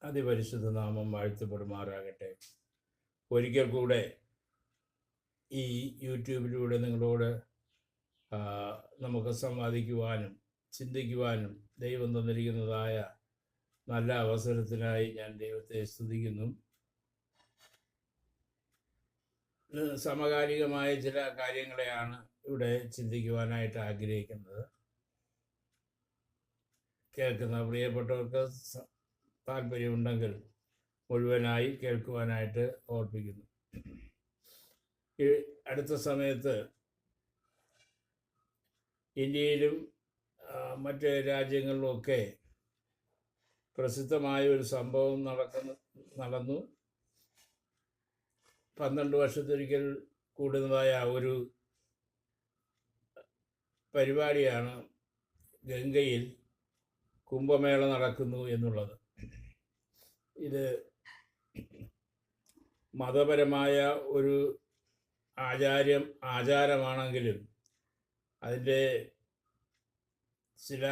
അതിപരിശുദ്ധ നാമം വാഴ്ത്തപ്പെടുമാറാകട്ടെ. ഒരിക്കൽ കൂടെ ഈ യൂട്യൂബിലൂടെ നിങ്ങളോട് നമുക്ക് സംവാദിക്കുവാനും ചിന്തിക്കുവാനും ദൈവം തന്നിരിക്കുന്നതായ നല്ല അവസരത്തിനായി ഞാൻ ദൈവത്തെ സ്തുതിക്കുന്നു. സമകാലികമായ ചില കാര്യങ്ങളെയാണ് ഇവിടെ ചിന്തിക്കുവാനായിട്ട് ആഗ്രഹിക്കുന്നത്. കേൾക്കുന്ന പ്രിയപ്പെട്ടവർക്ക് താല്പര്യമുണ്ടെങ്കിൽ മുഴുവനായി കേൾക്കുവാനായിട്ട് ഓർപ്പിക്കുന്നു. ഈ അടുത്ത സമയത്ത് ഇന്ത്യയിലും മറ്റ് രാജ്യങ്ങളിലുമൊക്കെ പ്രസിദ്ധമായ ഒരു സംഭവം നടന്നു. 12 വർഷത്തൊരിക്കൽ കൂടുന്നതായ ഒരു പരിപാടിയാണ് ഗംഗയിൽ കുംഭമേള നടക്കുന്നു എന്നുള്ളത്. ഇത് മതപരമായ ഒരു ആചാരമാണെങ്കിലും അതിൻ്റെ ചില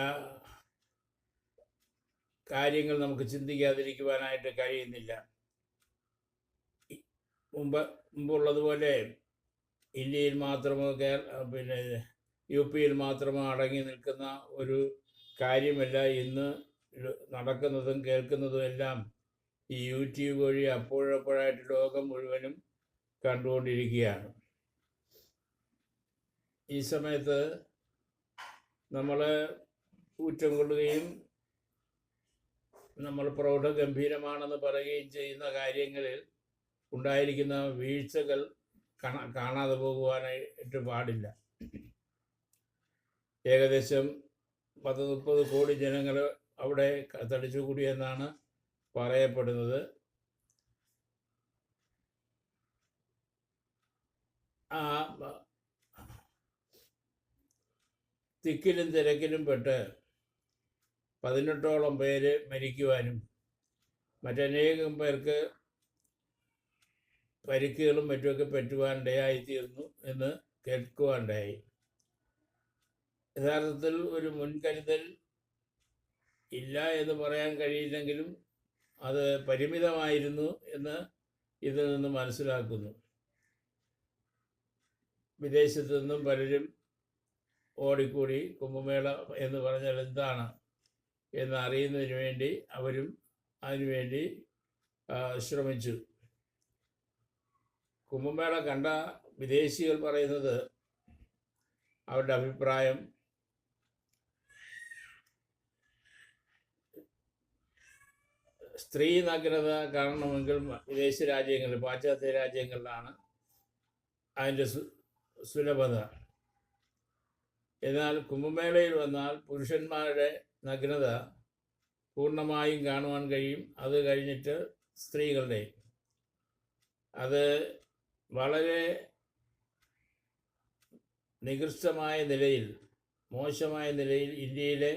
കാര്യങ്ങൾ നമുക്ക് ചിന്തിക്കാതിരിക്കുവാനായിട്ട് കഴിയുന്നില്ല. മുമ്പുള്ളതുപോലെ ഇന്ത്യയിൽ മാത്രമോ യു പിയിൽ മാത്രമോ അടങ്ങി നിൽക്കുന്ന ഒരു കാര്യമല്ല ഇന്ന് നടക്കുന്നതും കേൾക്കുന്നതും എല്ലാം ഈ യൂട്യൂബ് വഴി അപ്പോഴപ്പോഴായിട്ട് ലോകം മുഴുവനും കണ്ടുകൊണ്ടിരിക്കുകയാണ്. ഈ സമയത്ത് നമ്മൾ ഊറ്റം കൊള്ളുകയും നമ്മൾ പ്രൗഢഗംഭീരമാണെന്ന് പറയുകയും ചെയ്യുന്ന കാര്യങ്ങളിൽ ഉണ്ടായിരിക്കുന്ന വീഴ്ചകൾ കാണാതെ പോകുവാനായിട്ട് പാടില്ല. ഏകദേശം 30 കോടി ജനങ്ങൾ അവിടെ തടിച്ചുകൂടിയെന്നാണ് പറയപ്പെടുന്നത്. ആ തിക്കിലും തിരക്കിലും പെട്ട് 18ഓളം പേര് മരിക്കുവാനും മറ്റനേകം പേർക്ക് പരിക്കുകളും മറ്റുമൊക്കെ പറ്റുവാനിടയായിത്തീർന്നു എന്ന് കേൾക്കുവാനിടയായി. യഥാർത്ഥത്തിൽ ഒരു മുൻകരുതൽ ഇല്ല എന്ന് പറയാൻ കഴിയില്ലെങ്കിലും അത് പരിമിതമായിരുന്നു എന്ന് ഇതിൽ നിന്ന് മനസ്സിലാക്കുന്നു. വിദേശത്തു നിന്നും പലരും ഓടിക്കൂടി കുംഭമേള എന്ന് പറഞ്ഞാൽ എന്താണ് എന്ന് അറിയുന്നതിന് വേണ്ടി അവരും അതിനുവേണ്ടി ശ്രമിച്ചു. കുംഭമേള കണ്ട വിദേശികൾ പറയുന്നത് അവരുടെ അഭിപ്രായം സ്ത്രീ നഗ്നത കാണണമെങ്കിൽ വിദേശ രാജ്യങ്ങളിൽ, പാശ്ചാത്യ രാജ്യങ്ങളിലാണ് അതിൻ്റെ സുലഭത. എന്നാൽ കുംഭമേളയിൽ വന്നാൽ പുരുഷന്മാരുടെ നഗ്നത പൂർണ്ണമായും കാണുവാൻ കഴിയും. അത് കഴിഞ്ഞിട്ട് സ്ത്രീകളുടെ അത് വളരെ നികൃഷ്ടമായ നിലയിൽ, മോശമായ നിലയിൽ ഇന്ത്യയിലെ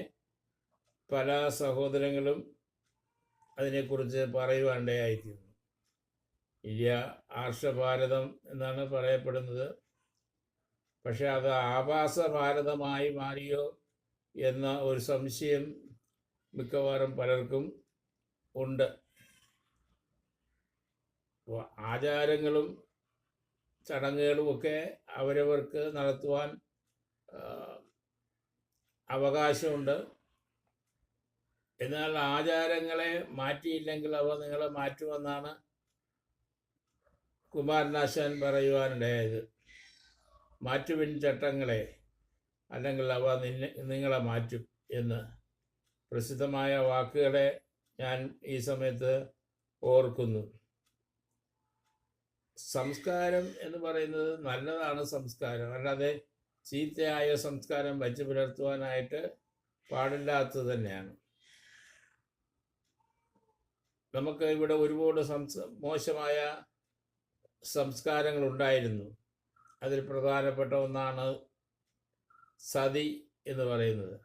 പല സഹോദരങ്ങളും അതിനെക്കുറിച്ച് പറയുവാനിടയായിത്തീർന്നു. ഇന്ത്യ ആർഷഭാരതം എന്നാണ് പറയപ്പെടുന്നത്. പക്ഷെ അത് ആഭാസ ഭാരതമായി മാറിയോ എന്ന ഒരു സംശയം മിക്കവാറും പലർക്കും ഉണ്ട്. ആചാരങ്ങളും ചടങ്ങുകളുമൊക്കെ അവരവർക്ക് നടത്തുവാൻ അവകാശമുണ്ട്. എന്നാൽ ആചാരങ്ങളെ മാറ്റിയില്ലെങ്കിൽ അവ നിങ്ങളെ മാറ്റുമെന്നാണ് കുമാരനാശാൻ പറയുവാനിടയായത്. മാറ്റുവിൻ ചട്ടങ്ങളെ, അല്ലെങ്കിൽ അവ നിങ്ങളെ മാറ്റും എന്ന് പ്രസിദ്ധമായ വാക്കുകളെ ഞാൻ ഈ സമയത്ത് ഓർക്കുന്നു. സംസ്കാരം എന്ന് പറയുന്നത് നല്ലതാണ്. സംസ്കാരം അല്ലാതെ ചീത്തയായ സംസ്കാരം വച്ച് പുലർത്തുവാനായിട്ട് പാടില്ലാത്തത് തന്നെയാണ്. നമുക്ക് ഇവിടെ ഒരുപാട് മോശമായ സംസ്കാരങ്ങളുണ്ടായിരുന്നു. അതിൽ പ്രധാനപ്പെട്ട ഒന്നാണ് സതി എന്ന് പറയുന്നത്.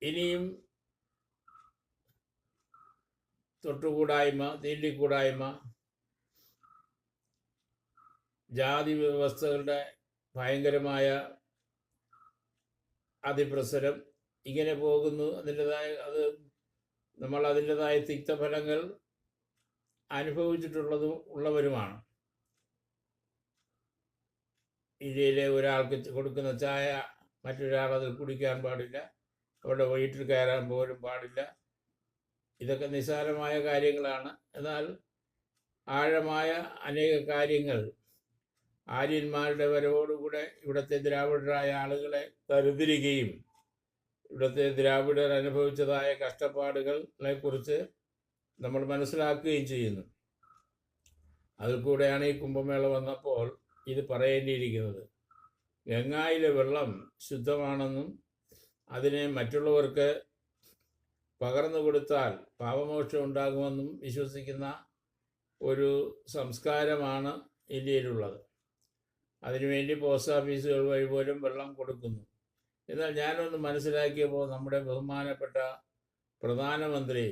ഇനിയും തൊട്ടുകൂടായ്മ, തീണ്ടിക്കൂടായ്മ, ജാതി വ്യവസ്ഥകളുടെ ഭയങ്കരമായ അതിപ്രസരം ഇങ്ങനെ പോകുന്നു. നമ്മൾ അതിൻ്റെതായ തിക്തഫലങ്ങൾ ഉള്ളവരുമാണ്. ഇന്ത്യയിലെ ഒരാൾക്ക് കൊടുക്കുന്ന ചായ മറ്റൊരാളത് കുടിക്കാൻ പാടില്ല, അവരുടെ വീട്ടിൽ കയറാൻ പോലും പാടില്ല. ഇതൊക്കെ നിസ്സാരമായ കാര്യങ്ങളാണ്. എന്നാൽ ആഴമായ അനേക കാര്യങ്ങൾ ആര്യന്മാരുടെ വരവോടുകൂടെ ഇവിടുത്തെ ദ്രാവിഡരായ ആളുകളെ തരുതിരിക്കുകയും ഇവിടുത്തെ ദ്രാവിഡർ അനുഭവിച്ചതായ കഷ്ടപ്പാടുകളെ കുറിച്ച് നമ്മൾ മനസ്സിലാക്കുകയും ചെയ്യുന്നു. അതിൽ കൂടെയാണ് ഈ കുംഭമേള വന്നപ്പോൾ ഇത് പറയേണ്ടിയിരിക്കുന്നത്. ഗംഗായിലെ വെള്ളം ശുദ്ധമാണെന്നും അതിനെ മറ്റുള്ളവർക്ക് പകർന്നു കൊടുത്താൽ പാപമോക്ഷം ഉണ്ടാകുമെന്നും വിശ്വസിക്കുന്ന ഒരു സംസ്കാരമാണ് ഇന്ത്യയിലുള്ളത്. അതിനുവേണ്ടി പോസ്റ്റ് ഓഫീസുകൾ വഴി പോലും വെള്ളം കൊടുക്കുന്നു. എന്നാൽ ഞാനൊന്ന് മനസ്സിലാക്കിയപ്പോൾ നമ്മുടെ ബഹുമാനപ്പെട്ട പ്രധാനമന്ത്രി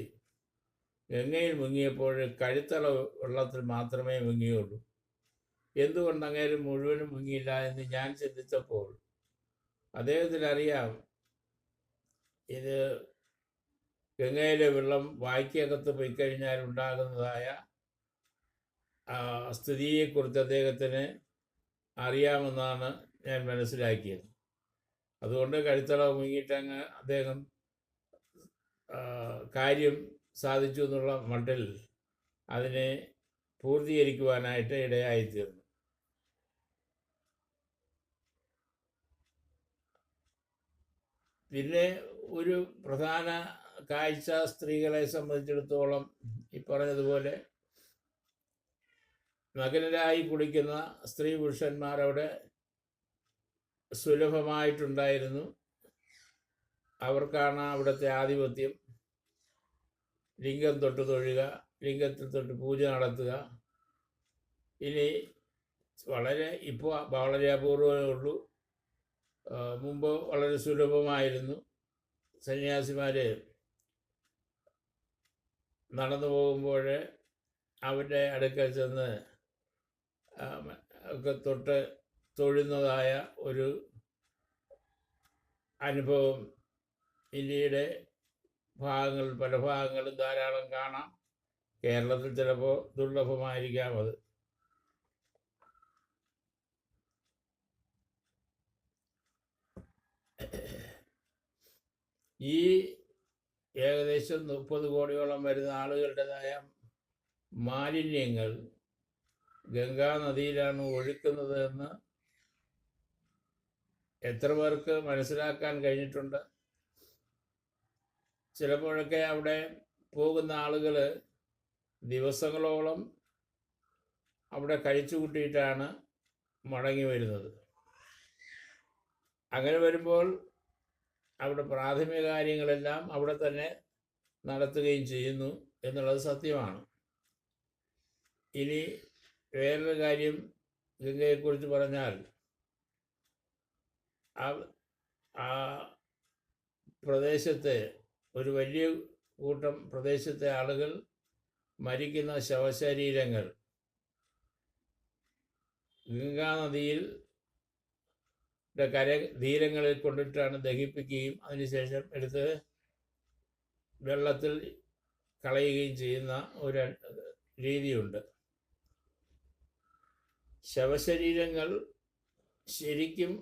ഗംഗയിൽ മുങ്ങിയപ്പോൾ കഴുത്തള വെള്ളത്തിൽ മാത്രമേ മുങ്ങിയുള്ളൂ. എന്തുകൊണ്ട് അങ്ങനെ മുഴുവനും മുങ്ങിയില്ല എന്ന് ഞാൻ ചിന്തിച്ചപ്പോൾ അദ്ദേഹത്തിനറിയാം, ഇത് ഗംഗയിലെ വെള്ളം വായ്ക്കകത്ത് പോയി കഴിഞ്ഞാൽ ഉണ്ടാകുന്നതായ സ്ഥിതിയെക്കുറിച്ച് അദ്ദേഹത്തിന് അറിയാമെന്നാണ് ഞാൻ മനസ്സിലാക്കിയത്. അതുകൊണ്ട് കഴുത്തള മുങ്ങിയിട്ടങ്ങ് അദ്ദേഹം കാര്യം സാധിച്ചു എന്നുള്ള മട്ടിൽ അതിനെ പൂർത്തീകരിക്കുവാനായിട്ട് ഇടയായിത്തീർന്നു. പിന്നെ ഒരു പ്രധാന കാഴ്ച സ്ത്രീകളെ സംബന്ധിച്ചിടത്തോളം ഈ പറഞ്ഞതുപോലെ നഗ്നരായി കുളിക്കുന്ന സ്ത്രീ പുരുഷന്മാർ അവിടെ സുലഭമായിട്ടുണ്ടായിരുന്നു. അവർക്കാണ് അവിടുത്തെ ആധിപത്യം. ലിംഗം തൊട്ട് തൊഴുക, ലിംഗത്തിൽ തൊട്ട് പൂജ നടത്തുക. ഇനി ഇപ്പോൾ വളരെ അപൂർവമേ ഉള്ളൂ. മുമ്പ് വളരെ സുലഭമായിരുന്നു. സന്യാസിമാർ നടന്നു പോകുമ്പോൾ അവരുടെ അടുക്കൽ ചെന്ന് ഒക്കെ തൊട്ട് തൊഴുന്നതായ ഒരു അനുഭവം ഇന്ത്യയുടെ പല ഭാഗങ്ങളും ധാരാളം കാണാം. കേരളത്തിൽ ചിലപ്പോൾ ദുർലഭമായിരിക്കാം അത്. ഈ ഏകദേശം 30 കോടിയോളം വരുന്ന ആളുകളുടേതായ മാലിന്യങ്ങൾ ഗംഗാനദിയിലാണ് ഒഴുക്കുന്നത് എന്ന് എത്ര പേർക്ക് മനസ്സിലാക്കാൻ കഴിഞ്ഞിട്ടുണ്ട്? ചിലപ്പോഴൊക്കെ അവിടെ പോകുന്ന ആളുകൾ ദിവസങ്ങളോളം അവിടെ കഴിച്ചു കൂട്ടിയിട്ടാണ് മടങ്ങി വരുന്നത്. അങ്ങനെ വരുമ്പോൾ അവിടെ പ്രാഥമിക കാര്യങ്ങളെല്ലാം അവിടെ തന്നെ നടത്തുകയും ചെയ്യുന്നു എന്നുള്ളത് സത്യമാണ്. ഇനി വേറൊരു കാര്യം ഗംഗയെക്കുറിച്ച് പറഞ്ഞാൽ, ആ പ്രദേശത്തെ ഒരു വലിയ കൂട്ടം പ്രദേശത്തെ ആളുകൾ മരിക്കുന്ന ശവശരീരങ്ങൾ ഗംഗാനദിയിൽ തീരങ്ങളിൽ കൊണ്ടിട്ടാണ് ദഹിപ്പിക്കുകയും അതിനുശേഷം എടുത്ത് വെള്ളത്തിൽ കളയുകയും ചെയ്യുന്ന ഒരു രീതിയുണ്ട്. ശവശരീരങ്ങൾ ശരിക്കും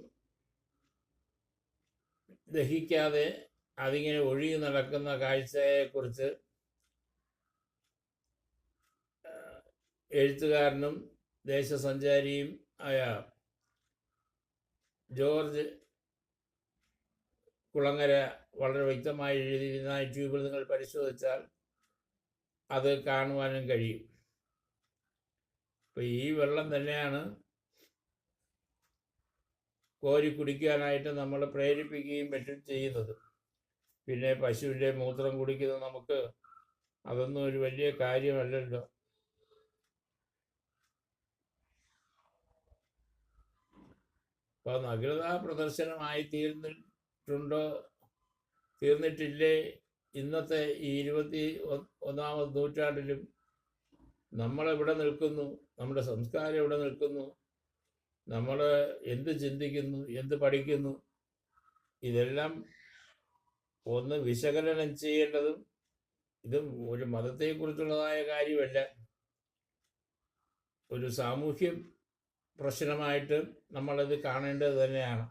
ദഹിക്കാതെ അതിങ്ങനെ ഒഴുകി നടക്കുന്ന കാഴ്ചയെക്കുറിച്ച് എഴുത്തുകാരനും ദേശസഞ്ചാരിയും ആയ ജോർജ് കുളങ്ങര വളരെ വ്യക്തമായി എഴുതിയിരുന്ന യൂട്യൂബിൽ നിങ്ങൾ പരിശോധിച്ചാൽ അത് കാണുവാനും കഴിയും. അപ്പോൾ ഈ വെള്ളം തന്നെയാണ് കോരി കുടിക്കാനായിട്ട് നമ്മൾ പ്രേരിപ്പിക്കുകയും മറ്റും ചെയ്യുന്നത്. പിന്നെ പശുവിൻ്റെ മൂത്രം കുടിക്കുന്നത് നമുക്ക് അതൊന്നും ഒരു വലിയ കാര്യമല്ലല്ലോ. അപ്പോൾ നഗ്നതാ പ്രദർശനമായി തീർന്നിട്ടില്ലേ ഇന്നത്തെ ഈ 21ാം നൂറ്റാണ്ടിലും? നമ്മളെവിടെ നിൽക്കുന്നു? നമ്മുടെ സംസ്കാരം എവിടെ നിൽക്കുന്നു? നമ്മൾ എന്ത് ചിന്തിക്കുന്നു, എന്ത് പഠിക്കുന്നു? ഇതെല്ലാം ഒന്ന് വിശകലനം ചെയ്യേണ്ടതും, ഇത് ഒരു മതത്തെക്കുറിച്ചുള്ളതായ കാര്യമല്ല, ഒരു സാമൂഹ്യ പ്രശ്നമായിട്ട് നമ്മളത് കാണേണ്ടത് തന്നെയാണ്.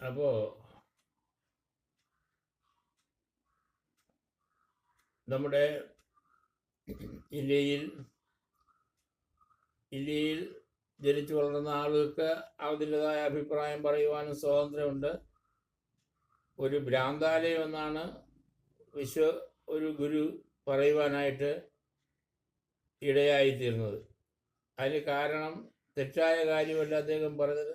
അപ്പോൾ നമ്മുടെ ഇന്ത്യയിൽ ജനിച്ചു വളർന്ന ആളുകൾക്ക് അതിൻ്റെതായ അഭിപ്രായം പറയുവാനും സ്വാതന്ത്ര്യമുണ്ട്. ഒരു ഭ്രാന്താലയം എന്നാണ് ഒരു ഗുരു പറയുവാനായിട്ട് ഇടയായിത്തീർന്നത്. അതിന് കാരണം തെറ്റായ കാര്യമല്ല അദ്ദേഹം പറഞ്ഞത്.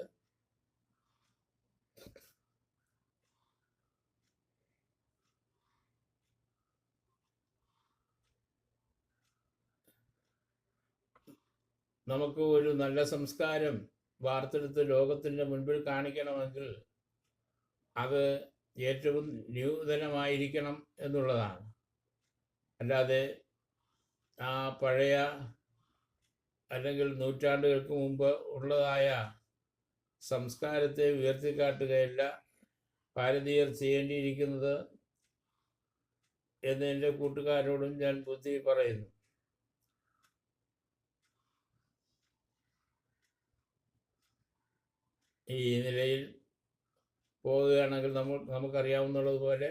നമുക്ക് ഒരു നല്ല സംസ്കാരം വാർത്തെടുത്ത് ലോകത്തിൻ്റെ മുൻപിൽ കാണിക്കണമെങ്കിൽ അത് ഏറ്റവും നൂതനമായിരിക്കണം എന്നുള്ളതാണ്. അല്ലാതെ ആ പഴയ അല്ലെങ്കിൽ നൂറ്റാണ്ടുകൾക്ക് മുമ്പ് ഉള്ളതായ സംസ്കാരത്തെ ഉയർത്തിക്കാട്ടുകയല്ല ഭാരതീയർ ചെയ്യേണ്ടിയിരിക്കുന്നത് എന്ന് എൻ്റെ കൂട്ടുകാരോടും ഞാൻ ബുദ്ധി പറയുന്നു. ഈ നിലയിൽ പോവുകയാണെങ്കിൽ നമുക്കറിയാവുന്നതുപോലെ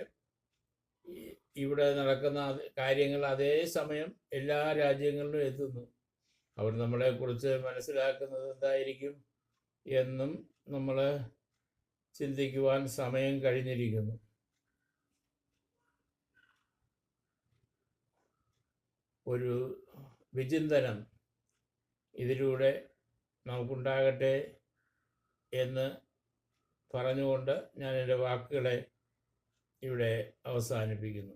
ഇവിടെ നടക്കുന്ന കാര്യങ്ങൾ അതേ സമയം എല്ലാ രാജ്യങ്ങളിലും എത്തുന്നു. അവർ നമ്മളെക്കുറിച്ച് മനസ്സിലാക്കുന്നത് എന്തായിരിക്കും എന്നും നമ്മൾ ചിന്തിക്കുവാൻ സമയം കഴിഞ്ഞിരിക്കുന്നു. ഒരു വിചിന്തനം ഇതിലൂടെ നമുക്കുണ്ടാകട്ടെ എന്ന് പറഞ്ഞുകൊണ്ട് ഞാൻ എൻ്റെ വാക്കുകളെ ഇവിടെ അവസാനിപ്പിക്കുന്നു.